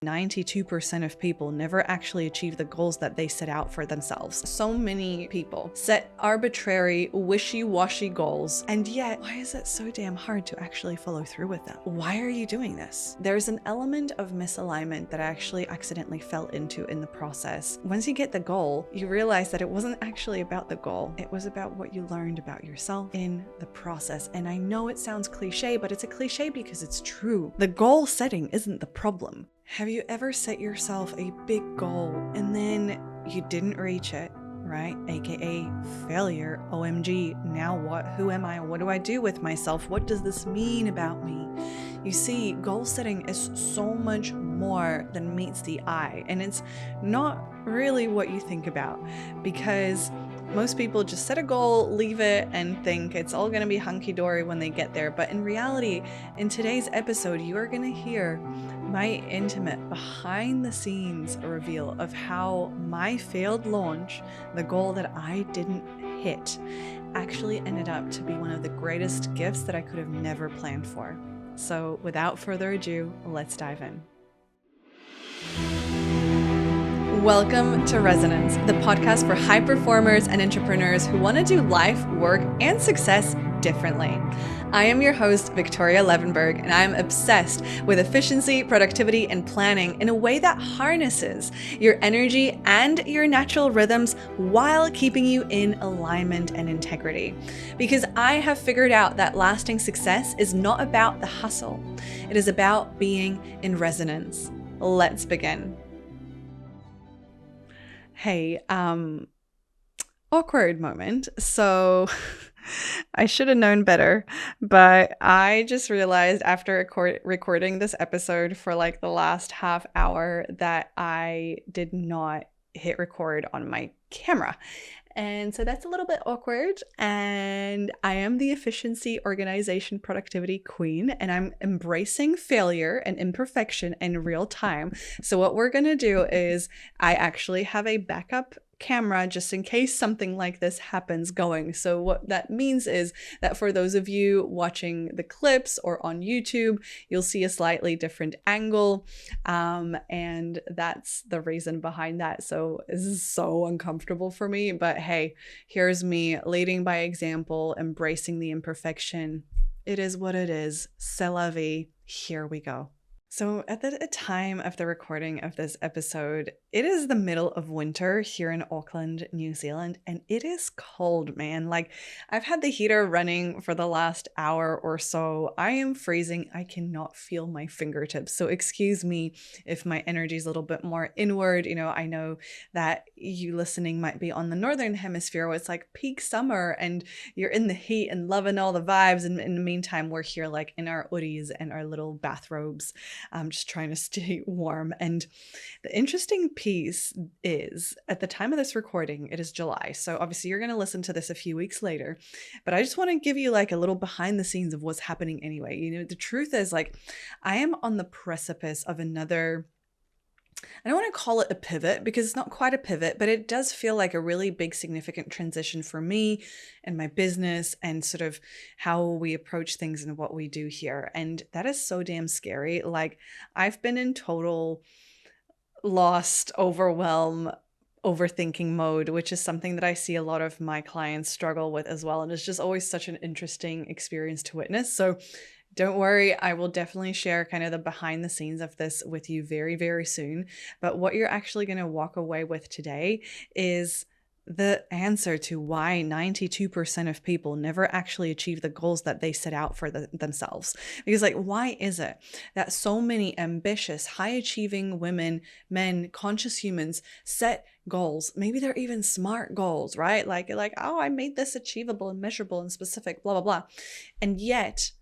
92% of people never actually achieve the goals that they set out for themselves. So many people set arbitrary, wishy-washy goals, and yet, why is it so damn hard to actually follow through with them? Why are you doing this? There's an element of misalignment that I actually accidentally fell into in the process. Once you get the goal, you realize that it wasn't actually about the goal. It was about what you learned about yourself in the process. And I know it sounds cliche, but it's a cliche because it's true. The goal setting isn't the problem. Have you ever set yourself a big goal and then you didn't reach it, right? AKA failure. OMG, now what? Who am I? What do I do with myself? What does this mean about me? You see, goal setting is so much more than meets the eye, and it's not really what you think about, because most people just set a goal, leave it, and think it's all going to be hunky-dory when they get there. But in reality, in today's episode, you are going to hear my intimate behind-the-scenes reveal of how my failed launch, the goal that I didn't hit, actually ended up to be one of the greatest gifts that I could have never planned for. So without further ado, let's dive in. Welcome to Resonance, the podcast for high performers and entrepreneurs who want to do life, work, and success differently. I am your host, Viktoria Levenberg, and I'm obsessed with efficiency, productivity, and planning in a way that harnesses your energy and your natural rhythms while keeping you in alignment and integrity. Because I have figured out that lasting success is not about the hustle. It is about being in resonance. Let's begin. Hey, awkward moment. So I should have known better, but I just realized after recording this episode for like the last half hour that I did not hit record on my camera. And so that's a little bit awkward. And I am the efficiency, organization, productivity queen, and I'm embracing failure and imperfection in real time. So what we're going to do is I actually have a backup camera just in case something like this happens going. So what that means is that for those of you watching the clips or on YouTube, you'll see a slightly different angle, and that's the reason behind that. So this is so uncomfortable for me, but hey, here's me leading by example, embracing the imperfection. It is what it is. C'est la vie. Here we go. So at the time of the recording of this episode, it is the middle of winter here in Auckland, New Zealand, and it is cold, man. Like, I've had the heater running for the last hour or so. I am freezing. I cannot feel my fingertips. So excuse me if my energy is a little bit more inward. You know, I know that you listening might be on the Northern Hemisphere where it's like peak summer and you're in the heat and loving all the vibes. And in the meantime, we're here like in our hoodies and our little bathrobes. I'm just trying to stay warm. And the interesting piece is at the time of this recording, it is July. So obviously you're going to listen to this a few weeks later, but I just want to give you like a little behind the scenes of what's happening anyway. You know, the truth is like, I am on the precipice of another, I don't want to call it a pivot because it's not quite a pivot, but it does feel like a really big, significant transition for me and my business and sort of how we approach things and what we do here. And that is so damn scary. Like, I've been in total lost, overwhelm, overthinking mode, which is something that I see a lot of my clients struggle with as well. And it's just always such an interesting experience to witness. So don't worry, I will definitely share kind of the behind the scenes of this with you very, very soon. But what you're actually going to walk away with today is the answer to why 92% of people never actually achieve the goals that they set out for themselves. Because like, why is it that so many ambitious, high achieving women, men, conscious humans set goals? Maybe they're even smart goals, right? Like, oh, I made this achievable and measurable and specific, blah, blah, blah. And yet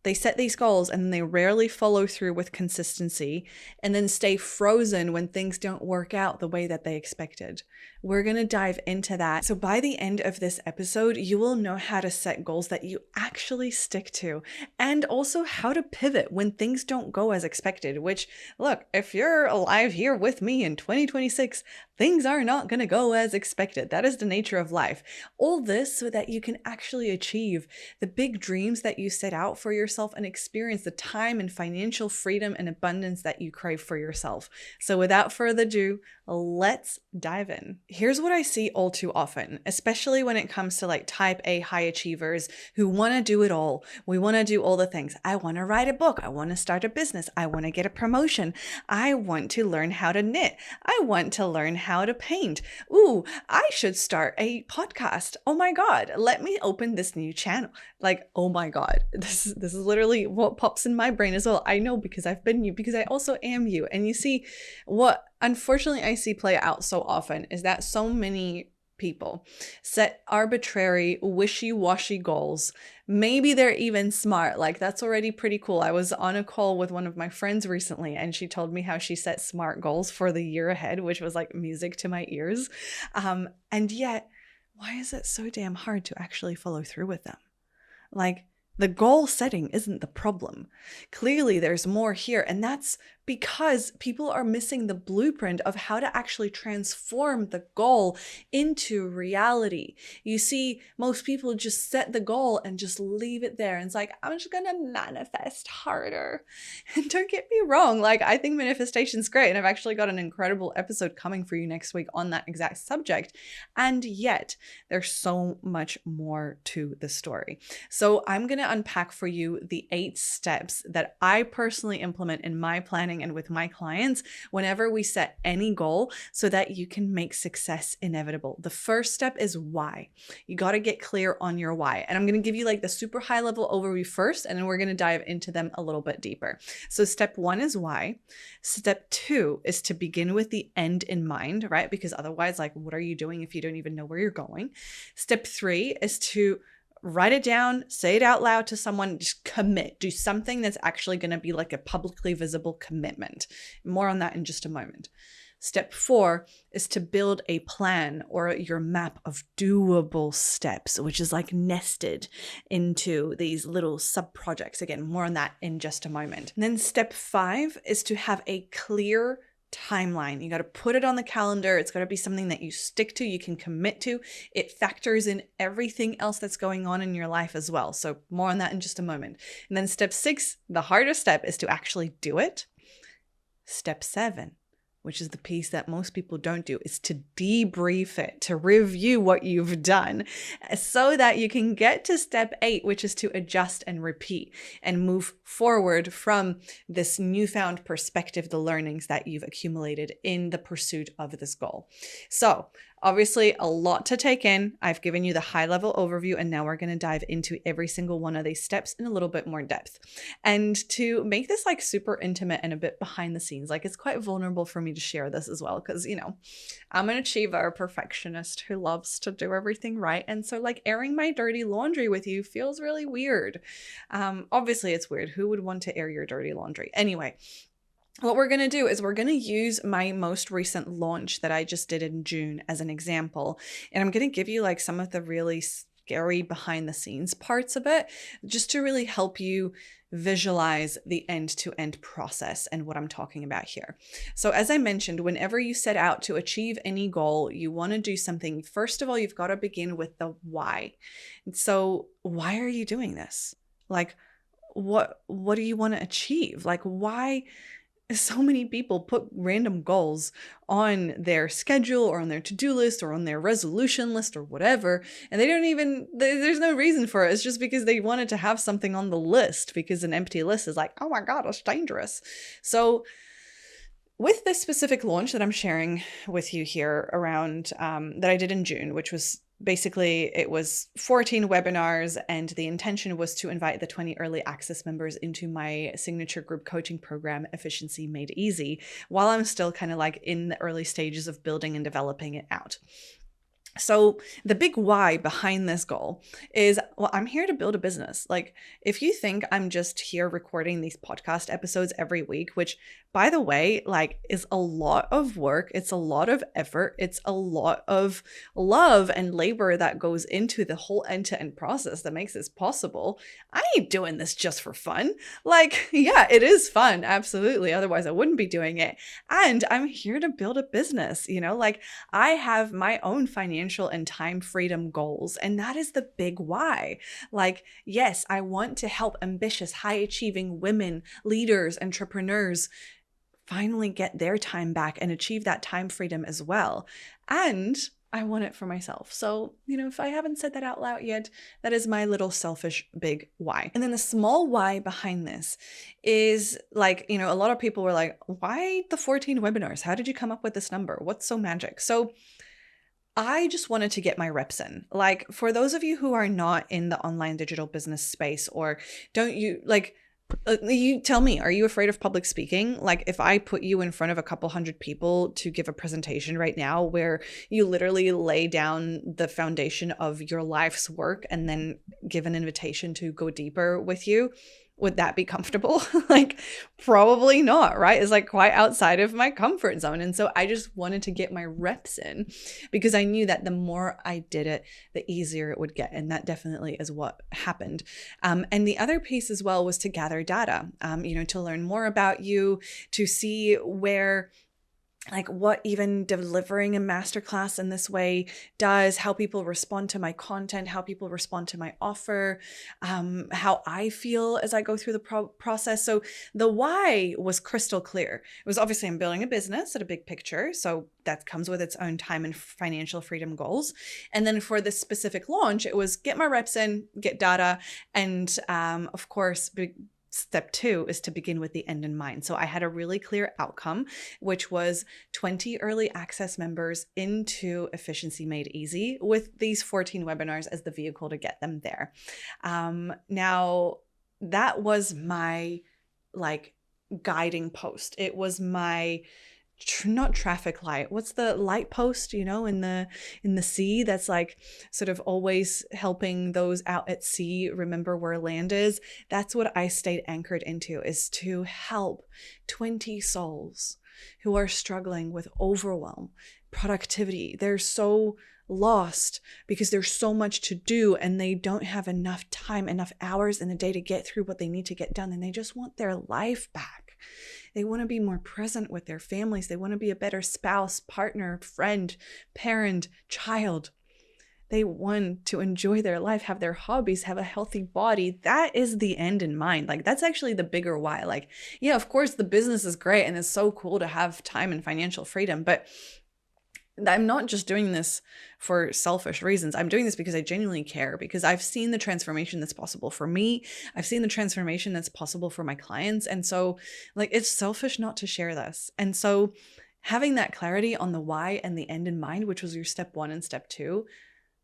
they set these goals and they rarely follow through with consistency and then stay frozen when things don't work out the way that they expected. We're going to dive into that. So by the end of this episode, you will know how to set goals that you actually stick to and also how to pivot when things don't go as expected, which, look, if you're alive here with me in 2026, things are not going to go as expected. That is the nature of life. All this so that you can actually achieve the big dreams that you set out for yourself and experience the time and financial freedom and abundance that you crave for yourself. So without further ado, let's dive in. Here's what I see all too often, especially when it comes to like type A high achievers who want to do it all. We want to do all the things. I want to write a book. I want to start a business. I want to get a promotion. I want to learn how to knit. I want to learn how to paint. Ooh, I should start a podcast. Oh my God, let me open this new channel. Like, oh my God, this is literally what pops in my brain as well. I know, because I've been you, because I also am you. And you see, what unfortunately I see play out so often is that so many people set arbitrary, wishy-washy goals. Maybe they're even smart. Like, that's already pretty cool. I was on a call with one of my friends recently, and she told me how she set smart goals for the year ahead, which was like music to my ears. And yet, why is it so damn hard to actually follow through with them? Like, the goal setting isn't the problem. Clearly, there's more here, and that's because people are missing the blueprint of how to actually transform the goal into reality. You see, most people just set the goal and just leave it there. And it's like, I'm just gonna manifest harder. And don't get me wrong, like, I think manifestation's great, and I've actually got an incredible episode coming for you next week on that exact subject. And yet, there's so much more to the story. So I'm gonna unpack for you the 8 steps that I personally implement in my planning and with my clients whenever we set any goal so that you can make success inevitable. The first step is why. You got to get clear on your why. And I'm going to give you like the super high level overview first, and then we're going to dive into them a little bit deeper. So step 1 is why. Step 2 is to begin with the end in mind, right? Because otherwise, like, what are you doing if you don't even know where you're going? Step 3 is to write it down, say it out loud to someone, just commit, do something that's actually going to be like a publicly visible commitment. More on that in just a moment. Step 4 is to build a plan or your map of doable steps, which is like nested into these little sub projects. Again, more on that in just a moment. And then step 5 is to have a clear timeline. You got to put it on the calendar. It's got to be something that you stick to, you can commit to. It factors in everything else that's going on in your life as well. So more on that in just a moment. And then step 6, the hardest step, is to actually do it. Step 7, which is the piece that most people don't do, is to debrief it, to review what you've done so that you can get to step 8, which is to adjust and repeat and move forward from this newfound perspective, the learnings that you've accumulated in the pursuit of this goal. So obviously a lot to take in. I've given you the high level overview, and now we're going to dive into every single one of these steps in a little bit more depth. And to make this like super intimate and a bit behind the scenes, like, it's quite vulnerable for me to share this as well, because, you know, I'm an achiever, a perfectionist who loves to do everything right. And so like airing my dirty laundry with you feels really weird. Obviously it's weird. Who would want to air your dirty laundry? Anyway, what we're going to do is we're going to use my most recent launch that I just did in June as an example. And I'm going to give you like some of the really scary behind the scenes parts of it, just to really help you visualize the end-to-end process and what I'm talking about here. So as I mentioned, whenever you set out to achieve any goal, you want to do something. First of all, you've got to begin with the why. And so why are you doing this? Like, what do you want to achieve? Like, why? So many people put random goals on their schedule or on their to-do list or on their resolution list or whatever, and they don't even, there's no reason for it. It's just because they wanted to have something on the list, because an empty list is like, oh my God, it's dangerous. So with this specific launch that I'm sharing with you here around, that I did in June, which was basically, it was 14 webinars, and the intention was to invite the 20 early access members into my signature group coaching program, Efficiency Made Easy, while I'm still kind of like in the early stages of building and developing it out. So the big why behind this goal is, well, I'm here to build a business. Like, if you think I'm just here recording these podcast episodes every week, which by the way, like, is a lot of work. It's a lot of effort. It's a lot of love and labor that goes into the whole end-to-end process that makes this possible. I ain't doing this just for fun. Like, yeah, it is fun. Absolutely. Otherwise, I wouldn't be doing it. And I'm here to build a business, like I have my own financial and time freedom goals. And that is the big why. Like, yes, I want to help ambitious, high achieving women, leaders, entrepreneurs finally get their time back and achieve that time freedom as well. And I want it for myself. So, if I haven't said that out loud yet, that is my little selfish big why. And then the small why behind this is like, a lot of people were like, why the 14 webinars? How did you come up with this number? What's so magic? So I just wanted to get my reps in. Like, for those of you who are not in the online digital business space, or you tell me, are you afraid of public speaking? Like, if I put you in front of a couple hundred people to give a presentation right now where you literally lay down the foundation of your life's work and then give an invitation to go deeper with you, would that be comfortable? Like, probably not, right? It's like quite outside of my comfort zone. And so I just wanted to get my reps in because I knew that the more I did it, the easier it would get. And that definitely is what happened. And the other piece as well was to gather data, to learn more about you, to see where, like, what even delivering a masterclass in this way does, how people respond to my content, how people respond to my offer, how I feel as I go through the process. So the why was crystal clear. It was obviously I'm building a business at a big picture. So that comes with its own time and financial freedom goals. And then for this specific launch, it was get my reps in, get data, and of course, Step 2 is to begin with the end in mind. So I had a really clear outcome, which was 20 early access members into Efficiency Made Easy, with these 14 webinars as the vehicle to get them there. Now, that was my guiding post. It was my not traffic light. What's the light post, in the sea that's like sort of always helping those out at sea remember where land is? That's what I stayed anchored into, is to help 20 souls who are struggling with overwhelm, productivity. They're so lost because there's so much to do and they don't have enough time, enough hours in the day to get through what they need to get done. And they just want their life back. They want to be more present with their families. They want to be a better spouse, partner, friend, parent, child. They want to enjoy their life, have their hobbies, have a healthy body. That is the end in mind. Like, that's actually the bigger why. Like, yeah, of course, the business is great and it's so cool to have time and financial freedom, but I'm not just doing this for selfish reasons. I'm doing this because I genuinely care, because I've seen the transformation that's possible for me. I've seen the transformation that's possible for my clients. And so, it's selfish not to share this. And so having that clarity on the why and the end in mind, which was your step 1 and step 2,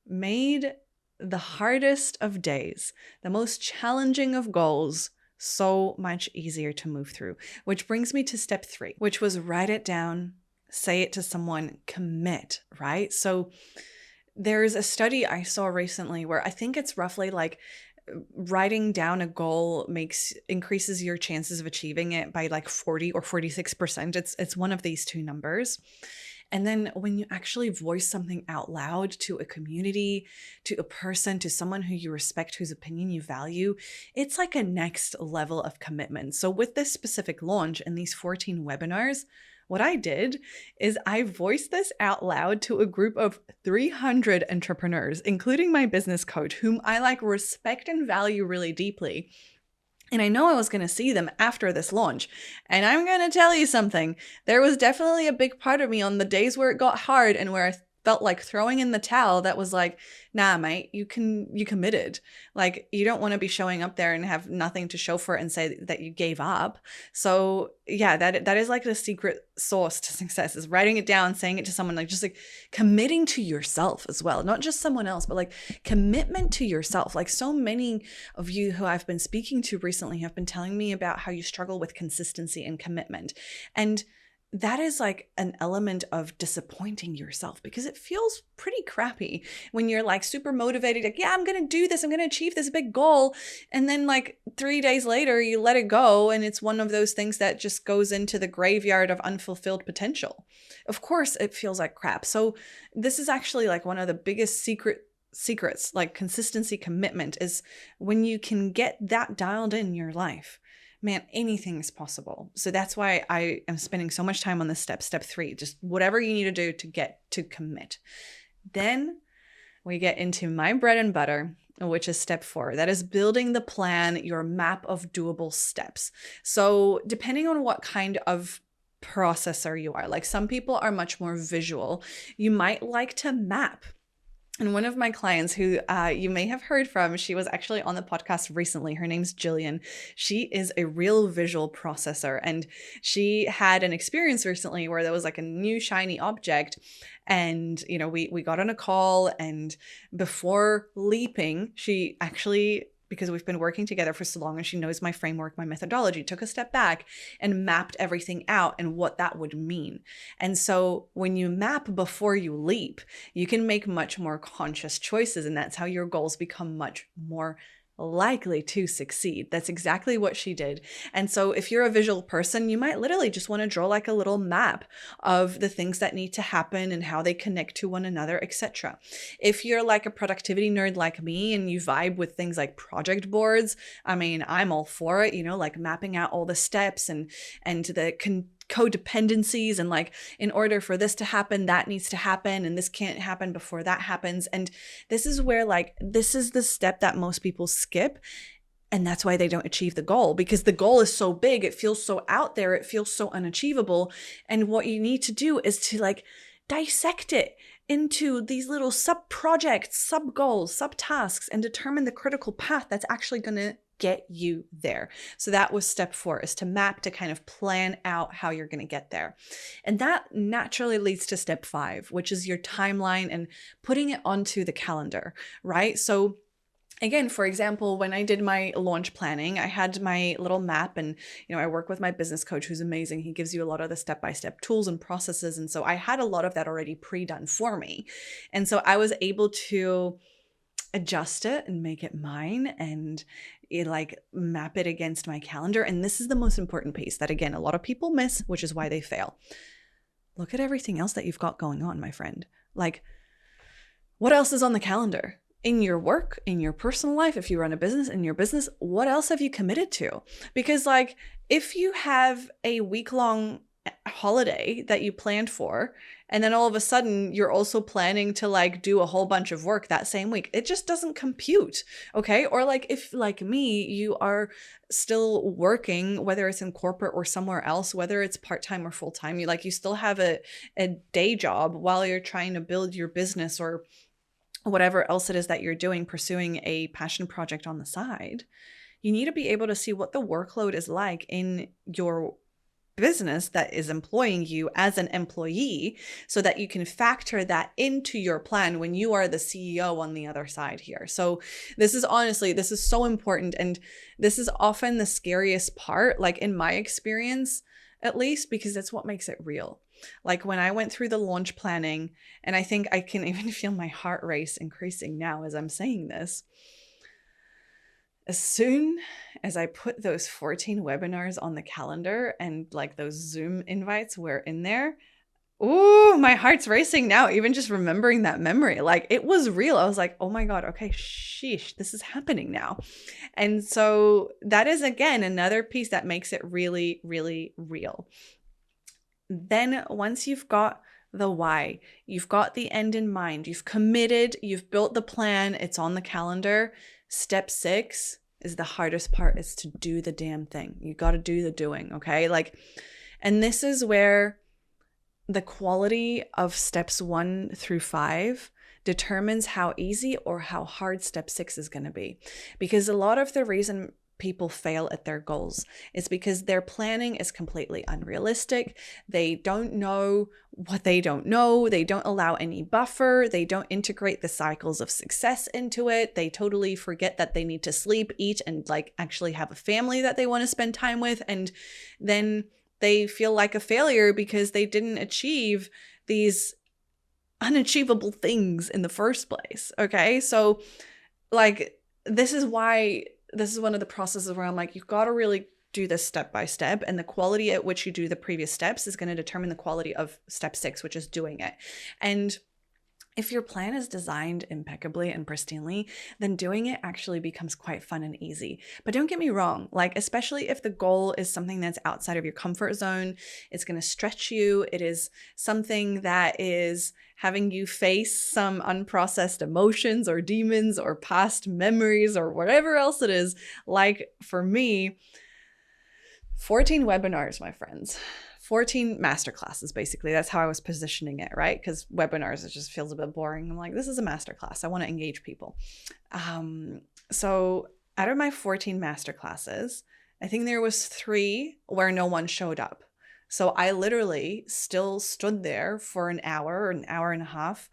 made the hardest of days, the most challenging of goals, so much easier to move through. Which brings me to step 3, which was write it down, say it to someone, commit, right? So there's a study I saw recently where I think it's roughly like writing down a goal increases your chances of achieving it by like 40 or 46%. It's one of these two numbers. And then when you actually voice something out loud to a community, to a person, to someone who you respect, whose opinion you value, it's like a next level of commitment. So with this specific launch and these 14 webinars, what I did is I voiced this out loud to a group of 300 entrepreneurs, including my business coach, whom I respect and value really deeply. And I know I was going to see them after this launch. And I'm going to tell you something. There was definitely a big part of me on the days where it got hard and where I felt like throwing in the towel, that was like, nah, mate, you committed. Like, you don't want to be showing up there and have nothing to show for it and say that you gave up. So yeah, that is like the secret sauce to success, is writing it down, saying it to someone, just committing to yourself as well. Not just someone else, but commitment to yourself. So many of you who I've been speaking to recently have been telling me about how you struggle with consistency and commitment. And that is like an element of disappointing yourself, because it feels pretty crappy when you're like super motivated, like, yeah, I'm going to do this, I'm going to achieve this big goal. And then like 3 days later, you let it go. And it's one of those things that just goes into the graveyard of unfulfilled potential. Of course, it feels like crap. So this is actually like one of the biggest secrets, like consistency, commitment, is when you can get that dialed in your life, man, anything is possible. So that's why I am spending so much time on this step 3, just whatever you need to do to get to commit. Then we get into my bread and butter, which is step 4. That is building the plan, your map of doable steps. So depending on what kind of processor you are, like some people are much more visual, you might like to map. And one of my clients who you may have heard from, she was actually on the podcast recently. Her name's Jillian. She is a real visual processor. And she had an experience recently where there was like a new shiny object. And, you know, we got on a call, and before leaping, she actually, because we've been working together for so long and she knows my framework, my methodology, took a step back and mapped everything out and what that would mean. And so when you map before you leap, you can make much more conscious choices. And that's how your goals become much more likely to succeed. That's exactly what she did. And so if you're a visual person, you might literally just want to draw like a little map of the things that need to happen and how they connect to one another, etc. If you're like a productivity nerd like me and you vibe with things like project boards, I mean, I'm all for it, you know, like mapping out all the steps and the codependencies, and like, in order for this to happen, that needs to happen, and this can't happen before that happens. And this is where like, this is the step that most people skip. And that's why they don't achieve the goal, because the goal is so big. It feels so out there. It feels so unachievable. And what you need to do is to like dissect it into these little sub projects, sub goals, sub tasks, and determine the critical path that's actually going to get you there. So that was step 4, is to map, to kind of plan out how you're going to get there. And that naturally leads to step 5, which is your timeline and putting it onto the calendar, right? So again, for example, when I did my launch planning, I had my little map, and, you know, I work with my business coach who's amazing. He gives you a lot of the step-by-step tools and processes. And so I had a lot of that already pre-done for me. And so I was able to adjust it and make it mine, and like map it against my calendar. And this is the most important piece that, again, a lot of people miss, which is why they fail. Look at everything else that you've got going on, my friend. Like, what else is on the calendar? In your work, in your personal life, if you run a business, in your business, what else have you committed to? Because like, if you have a week-long holiday that you planned for, and then all of a sudden you're also planning to like do a whole bunch of work that same week, it just doesn't compute. Okay. Or like, if like me, you are still working, whether it's in corporate or somewhere else, whether it's part-time or full-time, you still have a day job while you're trying to build your business or whatever else it is that you're doing, pursuing a passion project on the side. You need to be able to see what the workload is like in your business that is employing you as an employee, so that you can factor that into your plan when you are the CEO on the other side here. So this is so important. And this is often the scariest part, like in my experience, at least, because that's what makes it real. Like when I went through the launch planning, and I think I can even feel my heart race increasing now as I'm saying this. As soon as I put those 14 webinars on the calendar and like those Zoom invites were in there, ooh, my heart's racing now, even just remembering that memory. Like it was real. I was like, oh my God, okay, sheesh, this is happening now. And so that is, again, another piece that makes it really, really real. Then once you've got the why, you've got the end in mind, you've committed, you've built the plan, it's on the calendar. Step 6 is the hardest part, is to do the damn thing. You got to do the doing, okay? Like, and this is where the quality of steps 1 through 5 determines how easy or how hard step 6 is going to be. Because a lot of the reason people fail at their goals is because their planning is completely unrealistic. They don't know what they don't know. They don't allow any buffer. They don't integrate the cycles of success into it. They totally forget that they need to sleep, eat, and like actually have a family that they want to spend time with. And then they feel like a failure because they didn't achieve these unachievable things in the first place. Okay. So like, this is one of the processes where I'm like, you've got to really do this step by step, and the quality at which you do the previous steps is going to determine the quality of step 6, which is doing it. And if your plan is designed impeccably and pristinely, then doing it actually becomes quite fun and easy. But don't get me wrong, like, especially if the goal is something that's outside of your comfort zone, it's going to stretch you. It is something that is having you face some unprocessed emotions or demons or past memories or whatever else it is. Like for me, 14 webinars, my friends. 14 masterclasses, basically. That's how I was positioning it, right? Because webinars, it just feels a bit boring. I'm like, this is a masterclass. I want to engage people. So out of my 14 masterclasses, I think there was 3 where no one showed up. So I literally still stood there for an hour or an hour and a half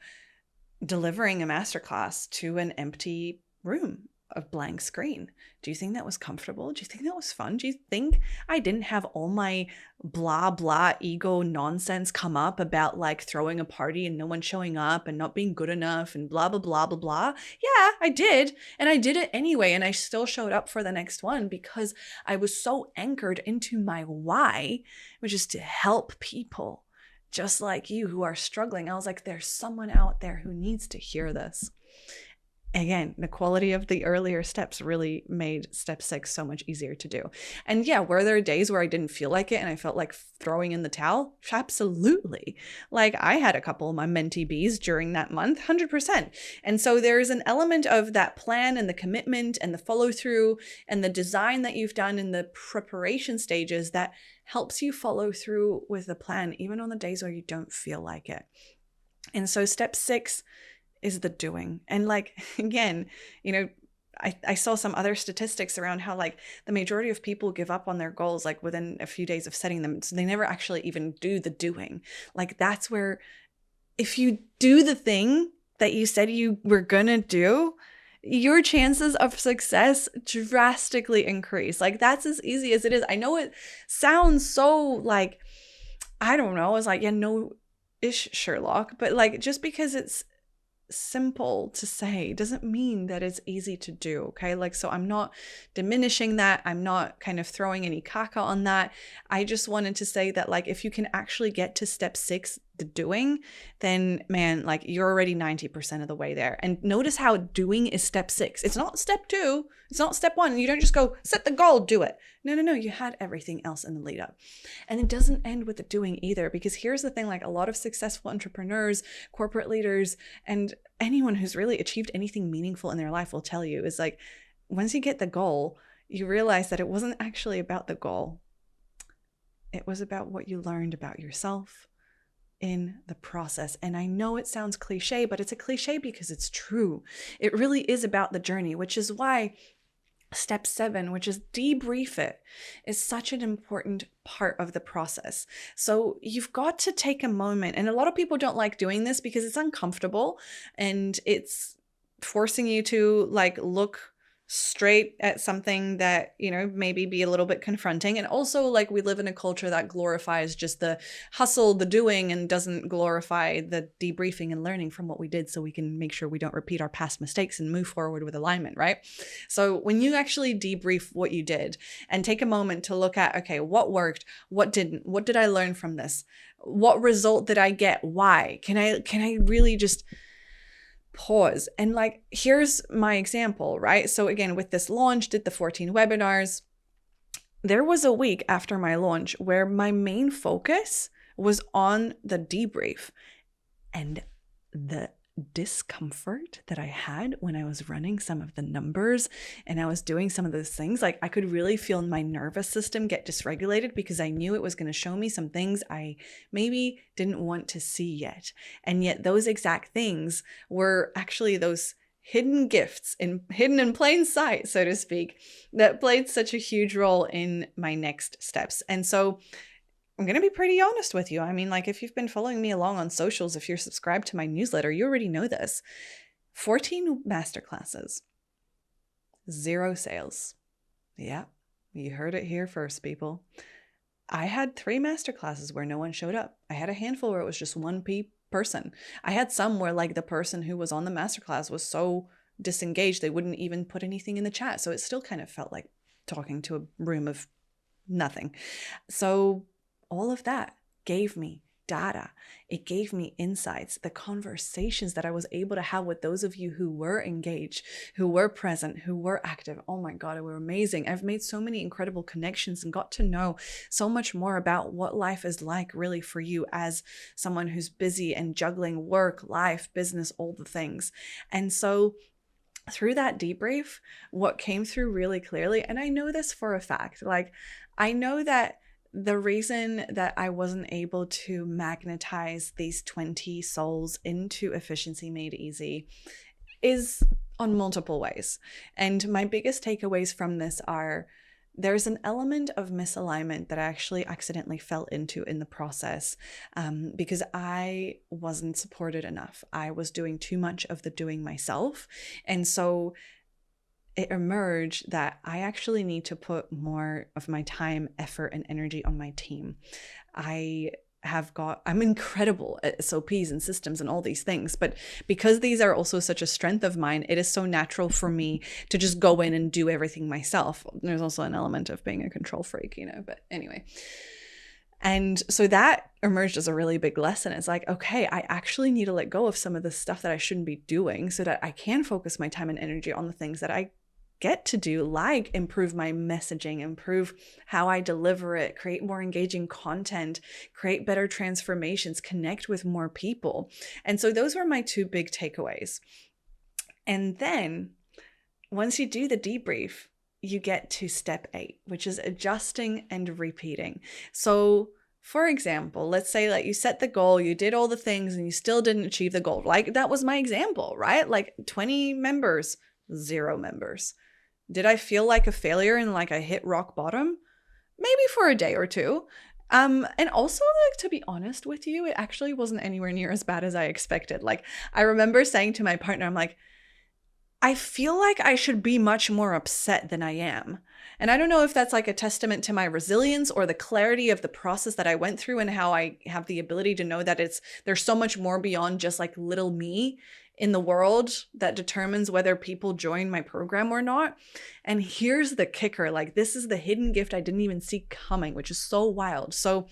delivering a masterclass to an empty room, a blank screen. Do you think that was comfortable? Do you think that was fun? Do you think I didn't have all my blah, blah, ego nonsense come up about like throwing a party and no one showing up and not being good enough and blah, blah, blah, blah, blah? Yeah, I did. And I did it anyway. And I still showed up for the next one because I was so anchored into my why, which is to help people just like you who are struggling. I was like, there's someone out there who needs to hear this. Again, the quality of the earlier steps really made step 6 so much easier to do. And yeah, were there days where I didn't feel like it and I felt like throwing in the towel? Absolutely. Like I had a couple of my mentee bees during that month, 100%. And so there's an element of that plan and the commitment and the follow through and the design that you've done in the preparation stages that helps you follow through with the plan, even on the days where you don't feel like it. And so step 6 is the doing. And like, again, you know, I saw some other statistics around how like the majority of people give up on their goals like within a few days of setting them. So they never actually even do the doing. Like that's where if you do the thing that you said you were gonna do, your chances of success drastically increase. Like that's as easy as it is. I know it sounds so like, I don't know, it's like, yeah, no-ish Sherlock, but like just because it's simple to say doesn't mean that it's easy to do. Okay. Like, so I'm not diminishing that. I'm not kind of throwing any caca on that. I just wanted to say that, like, if you can actually get to step 6, the doing, then man, like you're already 90% of the way there. And notice how doing is step 6. It's not step 2. It's not step 1. You don't just go set the goal, do it. No. You had everything else in the lead up. And it doesn't end with the doing either, because here's the thing, like a lot of successful entrepreneurs, corporate leaders, and anyone who's really achieved anything meaningful in their life will tell you is like, once you get the goal, you realize that it wasn't actually about the goal. It was about what you learned about yourself in the process. And I know it sounds cliche, but it's a cliche because it's true. It really is about the journey, which is why step 7, which is debrief it, is such an important part of the process. So you've got to take a moment, and a lot of people don't like doing this because it's uncomfortable and it's forcing you to like look straight at something that, you know, maybe be a little bit confronting. And also, like, we live in a culture that glorifies just the hustle, the doing, and doesn't glorify the debriefing and learning from what we did so we can make sure we don't repeat our past mistakes and move forward with alignment, right? So when you actually debrief what you did and take a moment to look at, okay, what worked, what didn't, what did I learn from this? What result did I get? Why? Can I really just pause? And like, here's my example, right? So again, with this launch, did the 14 webinars. There was a week after my launch where my main focus was on the debrief, and the discomfort that I had when I was running some of the numbers and I was doing some of those things, like I could really feel my nervous system get dysregulated because I knew it was going to show me some things I maybe didn't want to see yet. And yet those exact things were actually those hidden gifts hidden in plain sight, so to speak, that played such a huge role in my next steps. And so I'm going to be pretty honest with you. I mean, like, if you've been following me along on socials, if you're subscribed to my newsletter, you already know this. 14 masterclasses, 0 sales. Yeah, you heard it here first, people. I had 3 masterclasses where no one showed up. I had a handful where it was just one person. I had some where like the person who was on the masterclass was so disengaged they wouldn't even put anything in the chat. So it still kind of felt like talking to a room of nothing. So all of that gave me data. It gave me insights, the conversations that I was able to have with those of you who were engaged, who were present, who were active. Oh my God, they were amazing. I've made so many incredible connections and got to know so much more about what life is like really for you as someone who's busy and juggling work, life, business, all the things. And so through that debrief, what came through really clearly, and I know this for a fact, like I know that the reason that I wasn't able to magnetize these 20 souls into Efficiency Made Easy is on multiple ways. And my biggest takeaways from this are there's an element of misalignment that I actually accidentally fell into in the process because I wasn't supported enough. I was doing too much of the doing myself. And so it emerged that I actually need to put more of my time, effort, and energy on my team. I'm incredible at SOPs and systems and all these things, but because these are also such a strength of mine, it is so natural for me to just go in and do everything myself. There's also an element of being a control freak, but anyway. And so that emerged as a really big lesson. It's like, okay, I actually need to let go of some of the stuff that I shouldn't be doing so that I can focus my time and energy on the things that I get to do, like improve my messaging, improve how I deliver it, create more engaging content, create better transformations, connect with more people. And so those were my 2 big takeaways. And then once you do the debrief, you get to step 8, which is adjusting and repeating. So for example, let's say like you set the goal, you did all the things and you still didn't achieve the goal. Like that was my example, right? Like 20 members, 0 members. Did I feel like a failure and like I hit rock bottom? Maybe for a day or 2. And also, like, to be honest with you, it actually wasn't anywhere near as bad as I expected. Like, I remember saying to my partner, I'm like, I feel like I should be much more upset than I am. And I don't know if that's like a testament to my resilience or the clarity of the process that I went through and how I have the ability to know that there's so much more beyond just like little me in the world that determines whether people join my program or not. And here's the kicker, like this is the hidden gift I didn't even see coming, which is so wild. So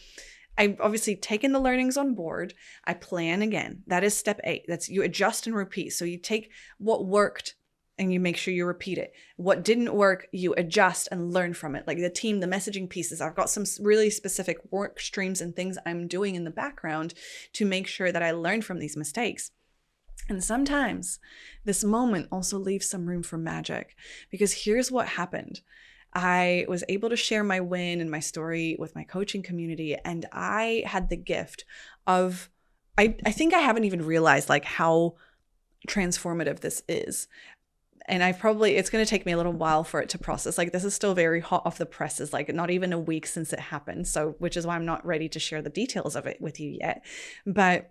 I've obviously taken the learnings on board. I plan again. That is step 8. That's you adjust and repeat. So you take what worked and you make sure you repeat it. What didn't work, you adjust and learn from it. Like the team, the messaging pieces, I've got some really specific work streams and things I'm doing in the background to make sure that I learn from these mistakes. And sometimes this moment also leaves some room for magic, because here's what happened. I was able to share my win and my story with my coaching community, and I had the gift of, I think I haven't even realized like how transformative this is. And it's going to take me a little while for it to process. Like this is still very hot off the presses, like not even a week since it happened. So, which is why I'm not ready to share the details of it with you yet. But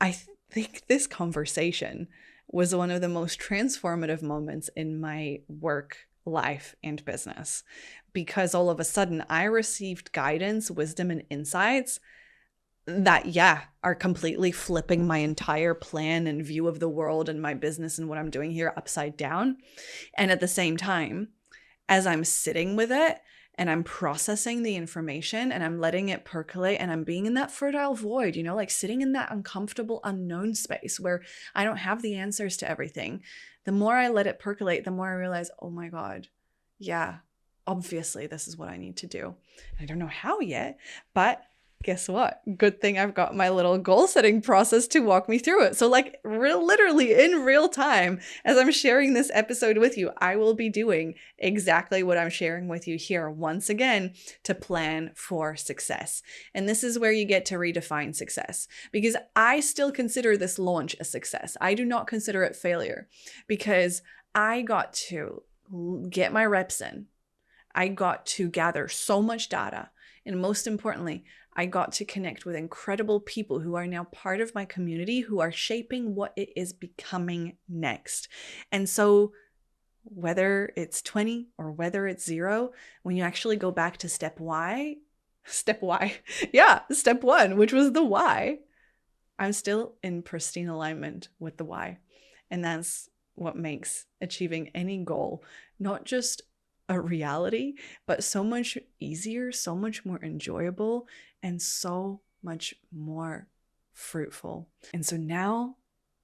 I think this conversation was one of the most transformative moments in my work, life, and business, because all of a sudden I received guidance, wisdom, and insights that, are completely flipping my entire plan and view of the world and my business and what I'm doing here upside down. And at the same time, as I'm sitting with it, and I'm processing the information and I'm letting it percolate and I'm being in that fertile void, like sitting in that uncomfortable unknown space where I don't have the answers to everything. The more I let it percolate, the more I realize, oh my God, obviously this is what I need to do. I don't know how yet, but guess what? Good thing I've got my little goal setting process to walk me through it. So like literally in real time, as I'm sharing this episode with you, I will be doing exactly what I'm sharing with you here once again to plan for success. And this is where you get to redefine success, because I still consider this launch a success. I do not consider it failure, because I got to get my reps in. I got to gather so much data. And most importantly, I got to connect with incredible people who are now part of my community, who are shaping what it is becoming next. And so whether it's 20 or whether it's 0, when you actually go back to step Y, Step Y. Yeah, step 1, which was the why. I'm still in pristine alignment with the why. And that's what makes achieving any goal not just a reality, but so much easier, so much more enjoyable, and so much more fruitful. And so now,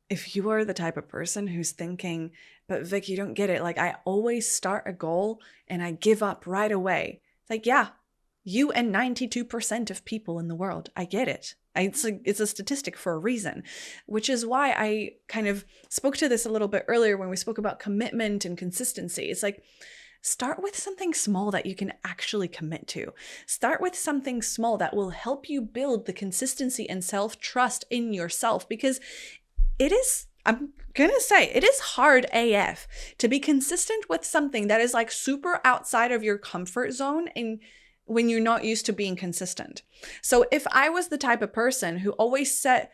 if you are the type of person who's thinking, but Vic, you don't get it. Like, I always start a goal and I give up right away. It's like, yeah, you and 92% of people in the world. I get it. It's a statistic for a reason, which is why I kind of spoke to this a little bit earlier when we spoke about commitment and consistency. It's like, start with something small that you can actually commit to. Start with something small that will help you build the consistency and self-trust in yourself, because it is, I'm going to say, it is hard AF to be consistent with something that is like super outside of your comfort zone and when you're not used to being consistent. So if I was the type of person who always set,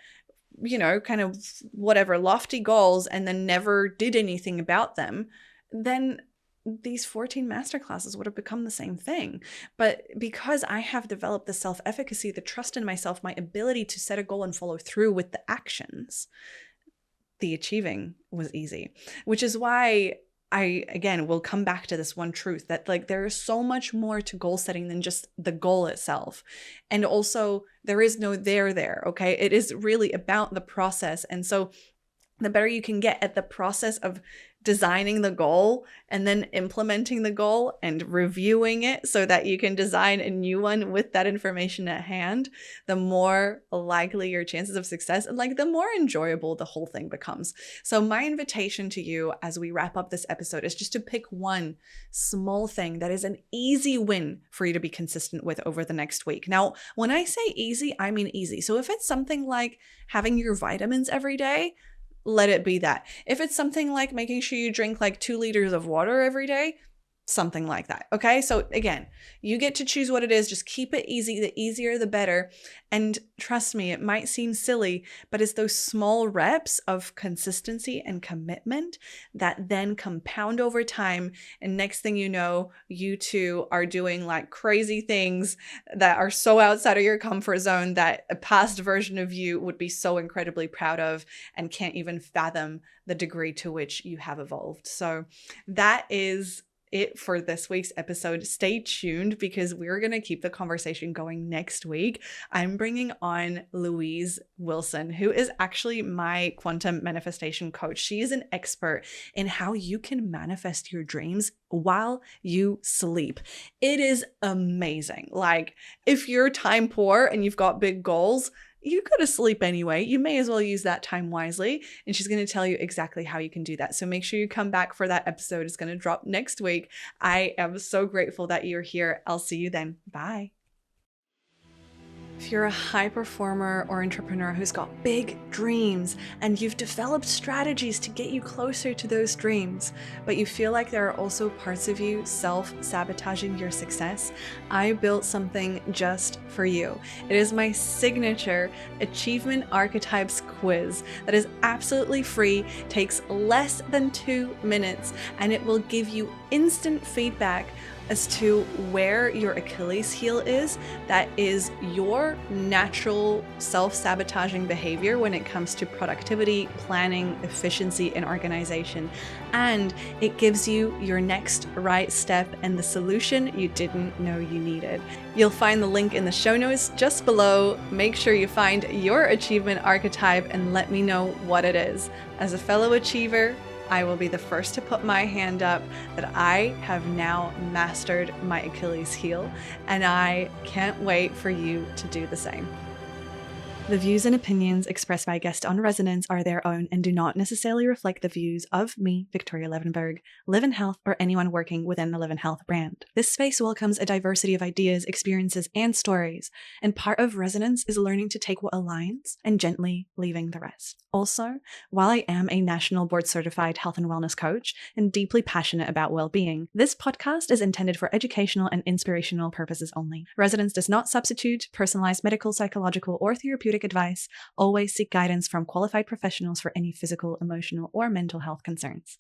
kind of whatever lofty goals and then never did anything about them, then these 14 masterclasses would have become the same thing. But because I have developed the self-efficacy, the trust in myself, my ability to set a goal and follow through with the actions, the achieving was easy, which is why I, again, will come back to this one truth that like there is so much more to goal setting than just the goal itself. And also there is no there, okay? It is really about the process. And so the better you can get at the process of designing the goal and then implementing the goal and reviewing it so that you can design a new one with that information at hand, the more likely your chances of success and like the more enjoyable the whole thing becomes. So my invitation to you as we wrap up this episode is just to pick one small thing that is an easy win for you to be consistent with over the next week. Now, when I say easy, I mean easy. So if it's something like having your vitamins every day, let it be that. If it's something like making sure you drink like 2 liters of water every day, something like that. Okay. So again, you get to choose what it is. Just keep it easy. The easier, the better. And trust me, it might seem silly, but it's those small reps of consistency and commitment that then compound over time. And next thing you know, you two are doing like crazy things that are so outside of your comfort zone that a past version of you would be so incredibly proud of and can't even fathom the degree to which you have evolved. So that is it for this week's episode. Stay tuned because we're going to keep the conversation going next week. I'm bringing on Louise Wilson, who is actually my quantum manifestation coach. She is an expert in how you can manifest your dreams while you sleep. It is amazing. Like if you're time poor and you've got big goals, you go to sleep anyway. You may as well use that time wisely. And she's going to tell you exactly how you can do that. So make sure you come back for that episode. It's going to drop next week. I am so grateful that you're here. I'll see you then. Bye. If you're a high performer or entrepreneur who's got big dreams and you've developed strategies to get you closer to those dreams, but you feel like there are also parts of you self-sabotaging your success, I built something just for you. It is my signature Achievement Archetypes quiz that is absolutely free, takes less than 2 minutes, and it will give you instant feedback as to where your Achilles heel is. That is your natural self-sabotaging behavior when it comes to productivity, planning, efficiency, and organization. And it gives you your next right step and the solution you didn't know you needed. You'll find the link in the show notes just below. Make sure you find your achievement archetype and let me know what it is. As a fellow achiever, I will be the first to put my hand up that I have now mastered my Achilles heel, and I can't wait for you to do the same. The views and opinions expressed by guests on Resonance are their own and do not necessarily reflect the views of me, Viktoria Levenberg, Live in Health, or anyone working within the Live in Health brand. This space welcomes a diversity of ideas, experiences, and stories, and part of Resonance is learning to take what aligns and gently leaving the rest. Also, while I am a national board certified health and wellness coach and deeply passionate about well-being, this podcast is intended for educational and inspirational purposes only. Resonance does not substitute personalized medical, psychological, or therapeutic advice. Always seek guidance from qualified professionals for any physical, emotional, or mental health concerns.